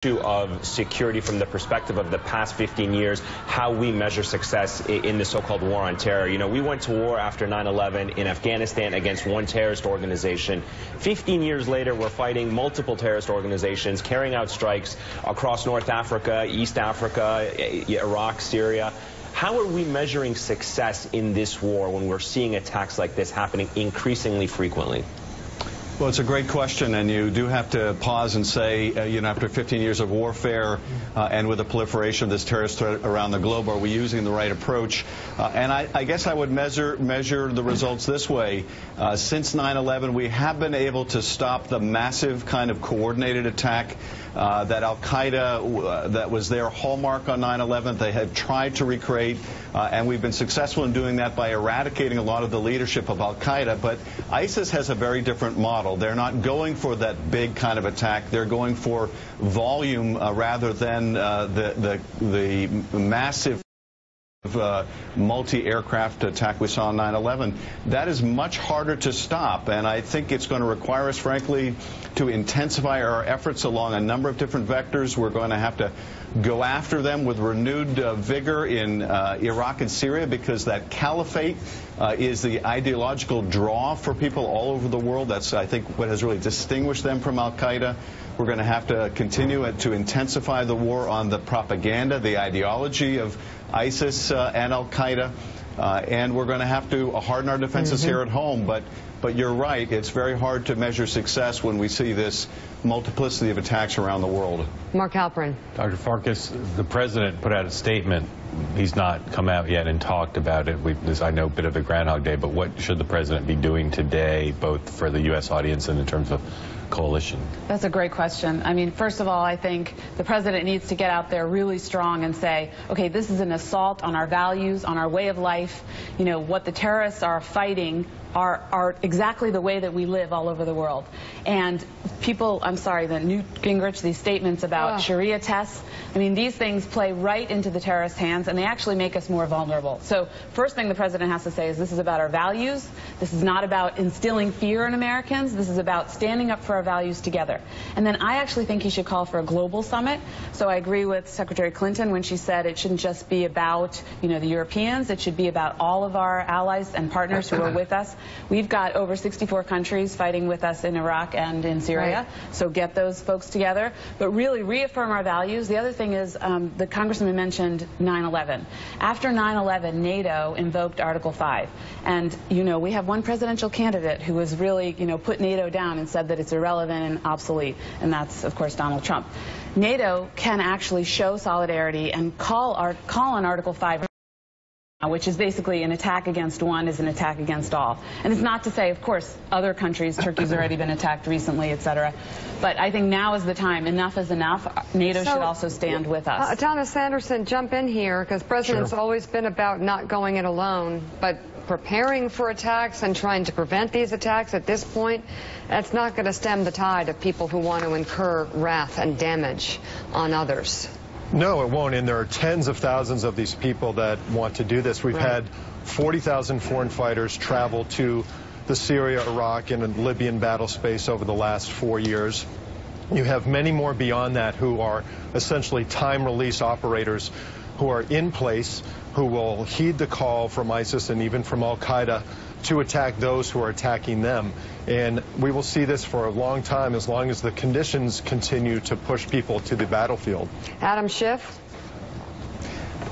of security from the perspective of the past 15 years, how we measure success in the so-called war on terror. You know, we went to war after 9/11 in Afghanistan against one terrorist organization. 15 years later, we're fighting multiple terrorist organizations, carrying out strikes across North Africa, East Africa, Iraq, Syria. How are we measuring success in this war when we're seeing attacks like this happening increasingly frequently? Well, it's a great question, and you do have to pause and say, you know, after 15 years of warfare and with the proliferation of this terrorist threat around the globe, are we using the right approach? And I guess I would measure the results this way. Since 9/11, we have been able to stop the massive kind of coordinated attack that Al-Qaeda, that was their hallmark on 9/11, they have tried to recreate, and we've been successful in doing that by eradicating a lot of the leadership of Al-Qaeda. But ISIS has a very different model. They're not going for that big kind of attack. They're going for volume rather than the massive multi-aircraft attack we saw on 9/11. That is much harder to stop, and I think it's going to require us, frankly, to intensify our efforts along a number of different vectors. We're going to have to go after them with renewed vigor in Iraq and Syria, because that caliphate is the ideological draw for people all over the world. That's, I think, what has really distinguished them from Al-Qaeda. We're going to have to continue to intensify the war on the propaganda, the ideology of ISIS and Al-Qaeda, and we're going to have to harden our defenses here at home. But you're right, it's very hard to measure success when we see this multiplicity of attacks around the world. Mark Halperin. Dr. Farkas, the president put out a statement. He's not come out yet and talked about it. I know, a bit of a Groundhog Day, but what should the president be doing today, both for the U.S. audience and in terms of coalition? That's a great question. I mean, first of all, I think the president needs to get out there really strong and say, okay, this is an assault on our values, on our way of life. You know, what the terrorists are fighting are exactly the way that we live all over the world. And people, I'm sorry, the Newt Gingrich, these statements about Sharia tests, I mean, these things play right into the terrorists' hands, and they actually make us more vulnerable. So first thing the president has to say is this is about our values. This is not about instilling fear in Americans. This is about standing up for our values together. And then I actually think he should call for a global summit. So I agree with Secretary Clinton when she said it shouldn't just be about, you know, the Europeans. It should be about all of our allies and partners who are with us. We've got over 64 countries fighting with us in Iraq and in Syria. Right. So get those folks together, but really reaffirm our values. The other thing is, the congressman mentioned 9/11. After 9/11, NATO invoked Article 5. And, you know, we have one presidential candidate who has really, you know, put NATO down and said that it's irrelevant and obsolete. And that's, of course, Donald Trump. NATO can actually show solidarity and call on Article 5, which is basically an attack against one is an attack against all. And it's not to say, of course, other countries, Turkey's already been attacked recently, etc. But I think now is the time. Enough is enough. NATO should also stand with us. Thomas Sanderson, jump in here, because president's always been about not going it alone, but preparing for attacks and trying to prevent these attacks. At this point, that's not going to stem the tide of people who want to incur wrath and damage on others. No, it won't, and there are tens of thousands of these people that want to do this. We've had 40,000 foreign fighters travel to the Syria, Iraq, and Libyan battle space over the last 4 years. You have many more beyond that who are essentially time-release operators who are in place, who will heed the call from ISIS and even from Al-Qaeda to attack those who are attacking them. And we will see this for a long time, as long as the conditions continue to push people to the battlefield. Adam Schiff?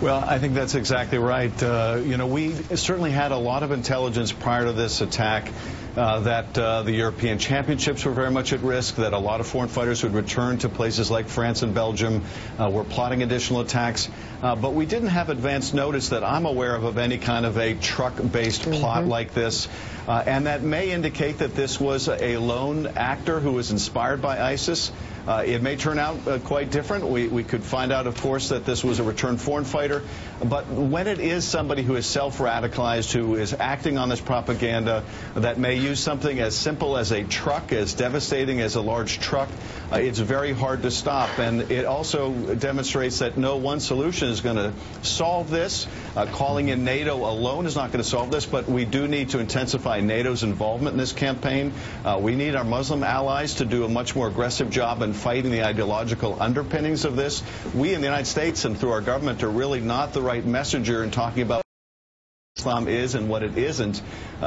Well, I think that's exactly right. You know, we certainly had a lot of intelligence prior to this attack that the European Championships were very much at risk, that a lot of foreign fighters would return to places like France and Belgium, were plotting additional attacks. But we didn't have advance notice that I'm aware of any kind of a truck-based plot like this. And that may indicate that this was a lone actor who was inspired by ISIS. It may turn out quite different. We could find out, of course, that this was a returned foreign fighter. But when it is somebody who is self-radicalized, who is acting on this propaganda that may use use something as simple as a truck, as devastating as a large truck, it's very hard to stop. And it also demonstrates that no one solution is going to solve this. Calling in NATO alone is not going to solve this, but we do need to intensify NATO's involvement in this campaign. We need our Muslim allies to do a much more aggressive job in fighting the ideological underpinnings of this. We in the United States and through our government are really not the right messenger in talking about Islam is and what it isn't.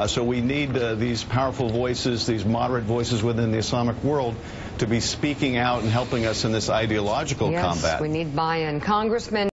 So we need these powerful voices, these moderate voices within the Islamic world to be speaking out and helping us in this ideological combat. Yes, we need buy-in. Congressman